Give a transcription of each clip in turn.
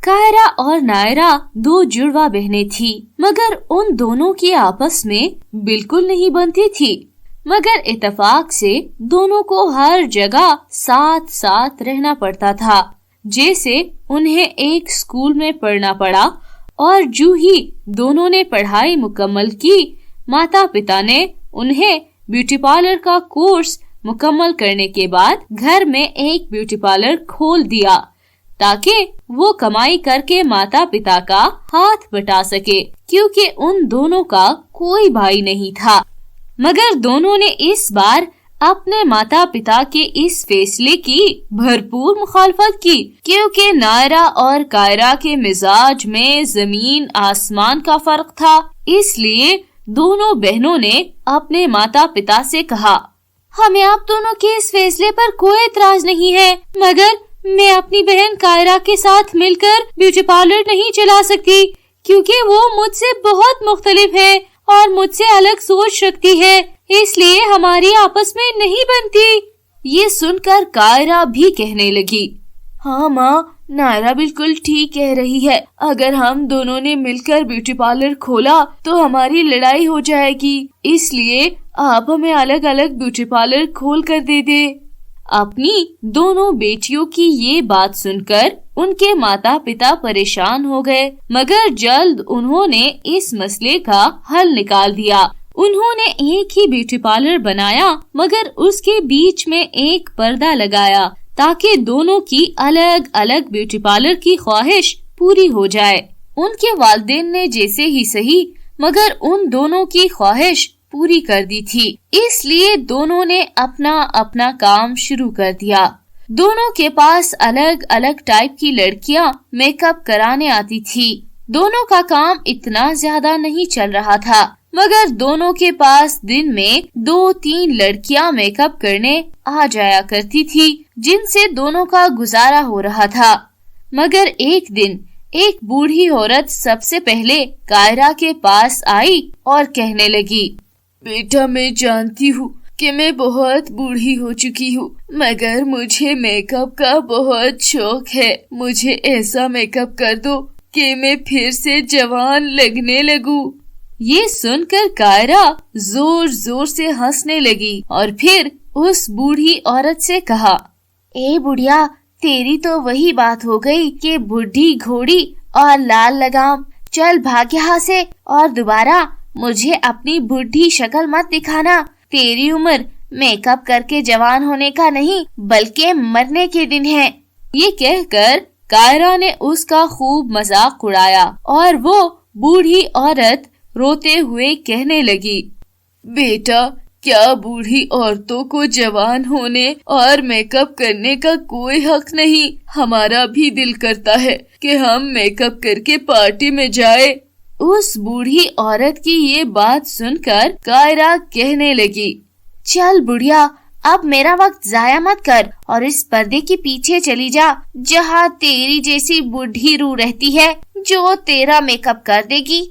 कायरा और नायरा दो जुड़वा बहनें थी, मगर उन दोनों की आपस में बिल्कुल नहीं बनती थी। मगर इत्तेफाक से दोनों को हर जगह साथ साथ रहना पड़ता था। जैसे उन्हें एक स्कूल में पढ़ना पड़ा और जो ही दोनों ने पढ़ाई मुकम्मल की, माता पिता ने उन्हें ब्यूटी पार्लर का कोर्स मुकम्मल करने के बाद घर में एक ब्यूटी पार्लर खोल दिया ताकि वो कमाई करके माता पिता का हाथ बटा सके, क्योंकि उन दोनों का कोई भाई नहीं था। मगर दोनों ने इस बार अपने माता पिता के इस फैसले की भरपूर मुखालफत की, क्योंकि नायरा और कायरा के मिजाज में जमीन आसमान का फर्क था। इसलिए दोनों बहनों ने अपने माता पिता से कहा, हमें आप दोनों के इस फैसले पर कोई एतराज नहीं है, मगर मैं अपनी बहन कायरा के साथ मिलकर ब्यूटी पार्लर नहीं चला सकती, क्योंकि वो मुझसे बहुत मुख्तलिफ है और मुझसे अलग सोच रखती है, इसलिए हमारी आपस में नहीं बनती। ये सुनकर कायरा भी कहने लगी, हाँ माँ, नायरा बिल्कुल ठीक कह रही है। अगर हम दोनों ने मिलकर ब्यूटी पार्लर खोला तो हमारी लड़ाई हो जाएगी, इसलिए आप हमें अलग अलग ब्यूटी पार्लर खोल कर दे दे। अपनी दोनों बेटियों की ये बात सुनकर उनके माता पिता परेशान हो गए, मगर जल्द उन्होंने इस मसले का हल निकाल दिया। उन्होंने एक ही ब्यूटी पार्लर बनाया, मगर उसके बीच में एक पर्दा लगाया ताकि दोनों की अलग अलग ब्यूटी पार्लर की ख्वाहिश पूरी हो जाए। उनके वालिदैन ने जैसे ही सही, मगर उन दोनों की ख्वाहिश पूरी कर दी थी, इसलिए दोनों ने अपना अपना काम शुरू कर दिया। दोनों के पास अलग अलग टाइप की लड़कियां मेकअप कराने आती थी। दोनों का काम इतना ज्यादा नहीं चल रहा था, मगर दोनों के पास दिन में 2-3 लड़कियां मेकअप करने आ जाया करती थी, जिनसे दोनों का गुजारा हो रहा था। मगर एक दिन एक बूढ़ी औरत सबसे पहले कायरा के पास आई और कहने लगी, बेटा, मैं जानती हूँ कि मैं बहुत बूढ़ी हो चुकी हूँ, मगर मुझे मेकअप का बहुत शौक है। मुझे ऐसा मेकअप कर दो कि मैं फिर से जवान लगने लगूं। ये सुनकर कायरा जोर जोर से हंसने लगी और फिर उस बूढ़ी औरत से कहा, ए बुढ़िया, तेरी तो वही बात हो गई कि बुढ़ी घोड़ी और लाल लगाम। चल भाग यहाँ से और दोबारा मुझे अपनी बुढ़ी शक्ल मत दिखाना। तेरी उम्र मेकअप करके जवान होने का नहीं, बल्कि मरने के दिन है। ये कहकर कायरा ने उसका खूब मजाक उड़ाया और वो बूढ़ी औरत रोते हुए कहने लगी, बेटा, क्या बूढ़ी औरतों को जवान होने और मेकअप करने का कोई हक नहीं? हमारा भी दिल करता है कि हम मेकअप करके पार्टी में जाए। उस बूढ़ी औरत की ये बात सुनकर कायरा कहने लगी, चल बुढ़िया, अब मेरा वक्त जाया मत कर और इस पर्दे के पीछे चली जा, जहाँ तेरी जैसी बूढ़ी रूह रहती है जो तेरा मेकअप कर देगी।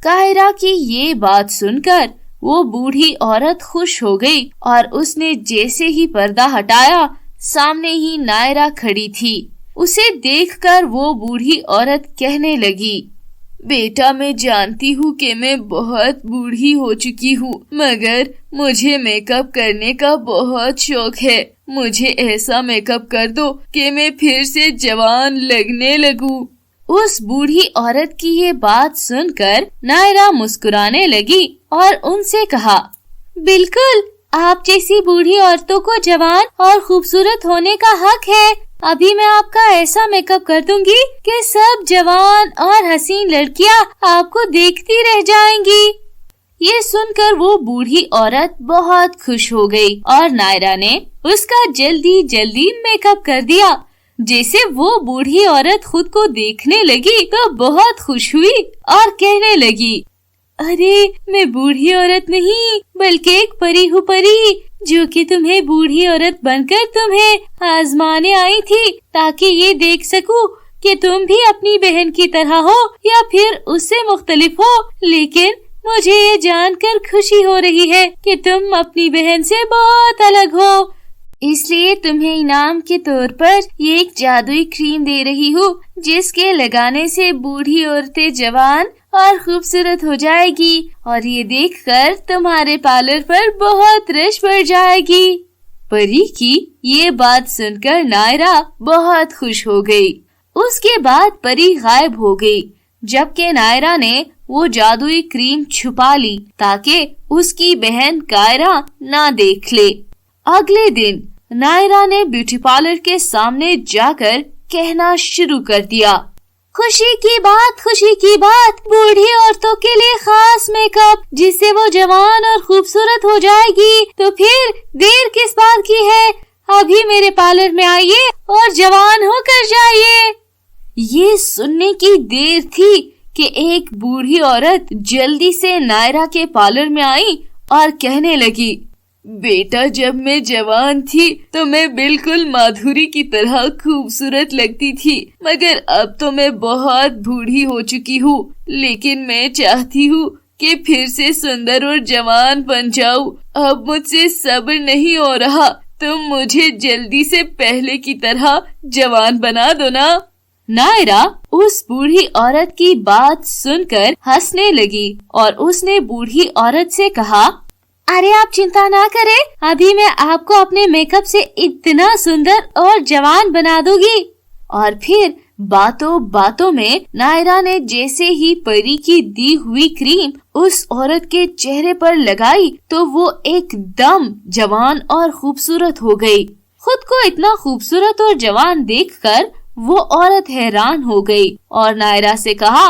कायरा की ये बात सुनकर वो बूढ़ी औरत खुश हो गई और उसने जैसे ही पर्दा हटाया, सामने ही नायरा खड़ी थी। उसे देखकर वो बूढ़ी औरत कहने लगी, बेटा, मैं जानती हूँ कि मैं बहुत बूढ़ी हो चुकी हूँ, मगर मुझे मेकअप करने का बहुत शौक है। मुझे ऐसा मेकअप कर दो कि मैं फिर से जवान लगने लगूं। उस बूढ़ी औरत की ये बात सुनकर नायरा मुस्कुराने लगी और उनसे कहा, बिल्कुल, आप जैसी बूढ़ी औरतों को जवान और खूबसूरत होने का हक है। अभी मैं आपका ऐसा मेकअप कर दूंगी कि सब जवान और हसीन लड़कियां आपको देखती रह जाएंगी। ये सुनकर वो बूढ़ी औरत बहुत खुश हो गई और नायरा ने उसका जल्दी जल्दी मेकअप कर दिया। जैसे वो बूढ़ी औरत खुद को देखने लगी तो बहुत खुश हुई और कहने लगी, अरे, मैं बूढ़ी औरत नहीं बल्कि एक परी हूँ, परी, जो कि तुम्हें बूढ़ी औरत बनकर तुम्हें आजमाने आई थी, ताकि ये देख सकूं कि तुम भी अपनी बहन की तरह हो या फिर उससे मुख्तलिफ हो। लेकिन मुझे ये जानकर खुशी हो रही है कि तुम अपनी बहन से बहुत अलग हो। اس لیے تمہیں انعام کے طور پر یہ ایک جادوئی کریم دے رہی ہوں جس کے لگانے سے بوڑھی عورتیں جوان اور خوبصورت ہو جائے گی، اور یہ دیکھ کر تمہارے پارلر پر بہت رش بڑھ جائے گی۔ پری کی یہ بات سن کر نائرا بہت خوش ہو گئی۔ اس کے بعد پری غائب ہو گئی، جبکہ نائرا نے وہ جادوئی کریم چھپا لی تاکہ اس کی بہن کائرا نہ دیکھ لے۔ اگلے دن نائرا نے بیوٹی پارلر کے سامنے جا کر کہنا شروع کر دیا، خوشی کی بات، بوڑھی عورتوں کے لیے خاص میک اپ جس سے وہ جوان اور خوبصورت ہو جائے گی، تو پھر دیر کس بات کی ہے؟ ابھی میرے پارلر میں آئیے اور جوان ہو کر جائیے۔ یہ سننے کی دیر تھی کہ ایک بوڑھی عورت جلدی سے نائرا کے پارلر میں آئی اور کہنے لگی، بیٹا جب میں جوان تھی تو میں بالکل مادھوری کی طرح خوبصورت لگتی تھی، مگر اب تو میں بہت بوڑھی ہو چکی ہوں، لیکن میں چاہتی ہوں کہ پھر سے سندر اور جوان بن جاؤں۔ اب مجھ سے صبر نہیں ہو رہا، تم مجھے جلدی سے پہلے کی طرح جوان بنا دو نا۔ نائرا اس بوڑھی عورت کی بات سن کر ہنسنے لگی اور اس نے بوڑھی عورت سے کہا، ارے آپ چنتا نہ کریں، ابھی میں آپ کو اپنے میک اپ سے اتنا سندر اور جوان بنا دوں گی۔ اور پھر باتوں باتوں میں نائرا نے جیسے ہی پری کی دی ہوئی کریم اس عورت کے چہرے پر لگائی تو وہ ایک دم جوان اور خوبصورت ہو گئی۔ خود کو اتنا خوبصورت اور جوان دیکھ کر وہ عورت حیران ہو گئی اور نائرا سے کہا،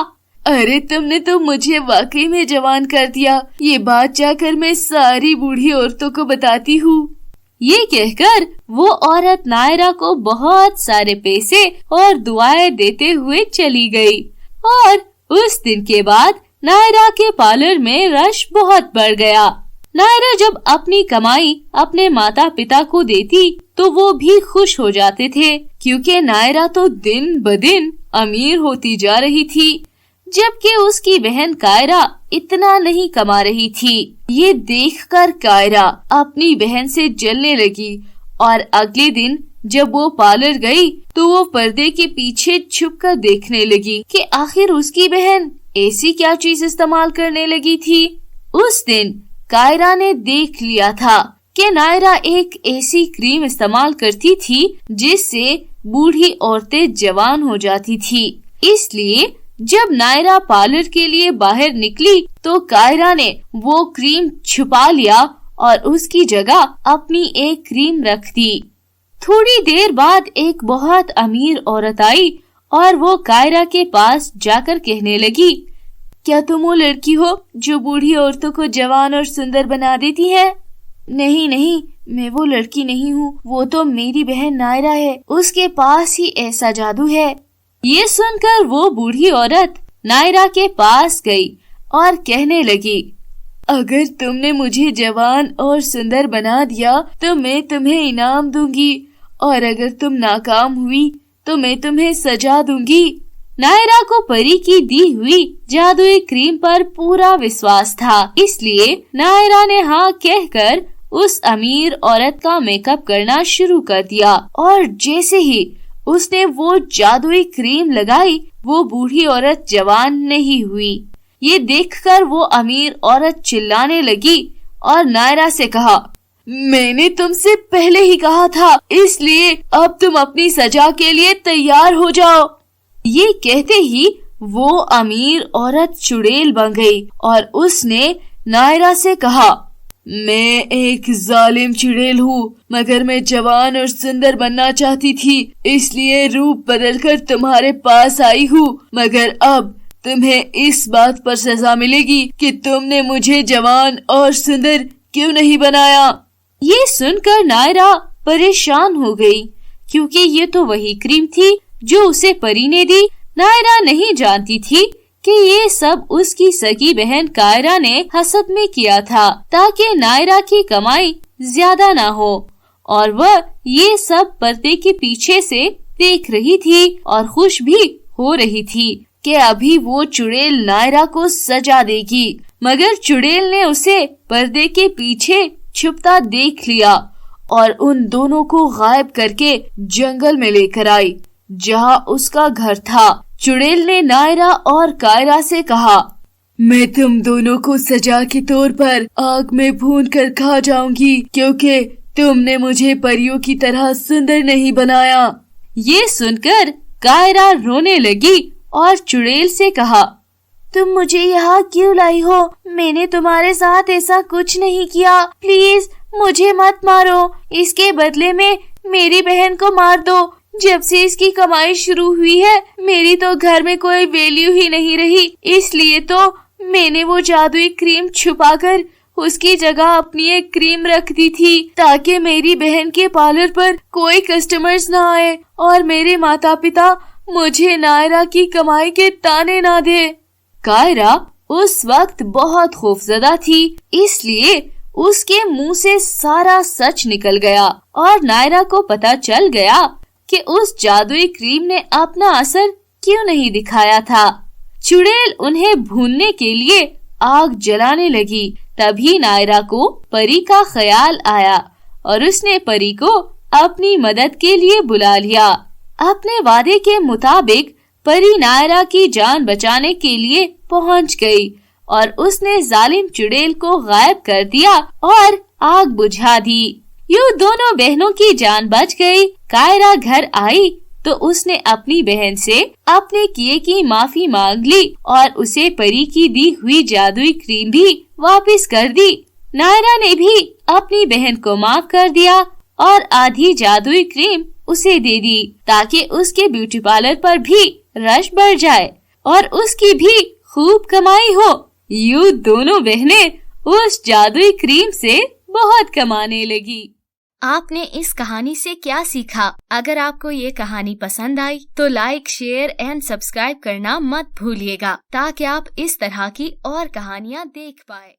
ارے تم نے تو مجھے واقعی میں جوان کر دیا، یہ بات جا کر میں ساری بوڑھی عورتوں کو بتاتی ہوں۔ یہ کہہ کر وہ عورت نائرا کو بہت سارے پیسے اور دعائیں دیتے ہوئے چلی گئی، اور اس دن کے بعد نائرا کے پارلر میں رش بہت بڑھ گیا۔ نائرا جب اپنی کمائی اپنے ماتا پتا کو دیتی تو وہ بھی خوش ہو جاتے تھے، کیونکہ نائرا تو دن بدن امیر ہوتی جا رہی تھی، جبکہ اس کی بہن کائرا اتنا نہیں کما رہی تھی۔ یہ دیکھ کر کائرا اپنی بہن سے جلنے لگی، اور اگلے دن جب وہ پارلر گئی تو وہ پردے کے پیچھے چھپ کر دیکھنے لگی کہ آخر اس کی بہن ایسی کیا چیز استعمال کرنے لگی تھی۔ اس دن کائرا نے دیکھ لیا تھا کہ نائرا ایک ایسی کریم استعمال کرتی تھی جس سے بوڑھی عورتیں جوان ہو جاتی تھی۔ اس لیے جب نائرا پارلر کے لیے باہر نکلی تو کائرا نے وہ کریم چھپا لیا اور اس کی جگہ اپنی ایک کریم رکھ دی۔ تھوڑی دیر بعد ایک بہت امیر عورت آئی اور وہ کائرا کے پاس جا کر کہنے لگی، کیا تم وہ لڑکی ہو جو بوڑھی عورتوں کو جوان اور سندر بنا دیتی ہے؟ نہیں، میں وہ لڑکی نہیں ہوں، وہ تو میری بہن نائرا ہے، اس کے پاس ہی ایسا جادو ہے۔ یہ سن کر وہ بوڑھی عورت نائرا کے پاس گئی اور کہنے لگی، اگر تم نے مجھے جوان اور سندر بنا دیا تو میں تمہیں انعام دوں گی، اور اگر تم ناکام ہوئی تو میں تمہیں سزا دوں گی۔ نائرا کو پری کی دی ہوئی جادوئی کریم پر پورا وشواس تھا، اس لیے نائرا نے ہاں کہہ کر اس امیر عورت کا میک اپ کرنا شروع کر دیا، اور جیسے ہی اس نے وہ جادوئی کریم لگائی وہ بوڑھی عورت جوان نہیں ہوئی۔ یہ دیکھ کر وہ امیر عورت چلانے لگی اور نائرا سے کہا، میں نے تم سے پہلے ہی کہا تھا، اس لیے اب تم اپنی سزا کے لیے تیار ہو جاؤ۔ یہ کہتے ہی وہ امیر عورت چڑیل بن گئی اور اس نے نائرا سے کہا، میں ایک ظالم چڑیل ہوں، مگر میں جوان اور سندر بننا چاہتی تھی، اس لیے روپ بدل کر تمہارے پاس آئی ہوں، مگر اب تمہیں اس بات پر سزا ملے گی کہ تم نے مجھے جوان اور سندر کیوں نہیں بنایا۔ یہ سن کر نائرا پریشان ہو گئی، کیونکہ یہ تو وہی کریم تھی جو اسے پری نے دی۔ نائرا نہیں جانتی تھی کہ یہ سب اس کی سگی بہن کائرا نے حسد میں کیا تھا تاکہ نائرا کی کمائی زیادہ نہ ہو، اور وہ یہ سب پردے کے پیچھے سے دیکھ رہی تھی اور خوش بھی ہو رہی تھی کہ ابھی وہ چڑیل نائرا کو سزا دے گی، مگر چڑیل نے اسے پردے کے پیچھے چھپتا دیکھ لیا और उन दोनों को गायब करके जंगल में लेकर आई जहाँ उसका घर था। चुड़ैल ने नायरा और कायरा से कहा, मैं तुम दोनों को सजा के तौर पर आग में भून कर खा जाऊंगी क्योंकि तुमने मुझे परियों की तरह सुंदर नहीं बनाया। ये सुनकर कायरा रोने लगी और चुड़ैल से कहा, तुम मुझे यहाँ क्यों लाई हो? मैंने तुम्हारे साथ ऐसा कुछ नहीं किया। प्लीज मुझे मत मारो। इसके बदले में मेरी बहन को मार दो। जब से इसकी कमाई शुरू हुई है मेरी तो घर में कोई वैल्यू ही नहीं रही, इसलिए तो मैंने वो जादुई क्रीम छुपाकर उसकी जगह अपनी एक क्रीम रख दी थी ताकि मेरी बहन के पार्लर पर कोई कस्टमर्स ना आए और मेरे माता पिता मुझे नायरा की कमाई के ताने ना दे। कायरा उस वक्त बहुत खौफजदा थी, इसलिए उसके मुंह से सारा सच निकल गया और नायरा को पता चल गया कि उस जादुई क्रीम ने अपना असर क्यों नहीं दिखाया था। चुड़ैल उन्हें भूनने के लिए आग जलाने लगी। तभी नायरा को परी का ख्याल आया और उसने परी को अपनी मदद के लिए बुला लिया। अपने वादे के मुताबिक परी नायरा की जान बचाने के लिए पहुंच गई और उसने जालिम चुड़ैल को गायब कर दिया और आग बुझा दी। यूं दोनों बहनों की जान बच गई। कायरा घर आई तो उसने अपनी बहन से अपने किए की माफी मांग ली और उसे परी की दी हुई जादुई क्रीम भी वापस कर दी। नायरा ने भी अपनी बहन को माफ कर दिया और आधी जादुई क्रीम उसे दे दी ताकि उसके ब्यूटी पार्लर पर भी रश बढ़ जाए और उसकी भी खूब कमाई हो। यूं दोनों बहनें उस जादुई क्रीम से बहुत कमाने लगी। आपने इस कहानी से क्या सीखा? अगर आपको ये कहानी पसंद आई तो लाइक, शेयर एंड सब्सक्राइब करना मत भूलिएगा ताकि आप इस तरह की और कहानियाँ देख पाए।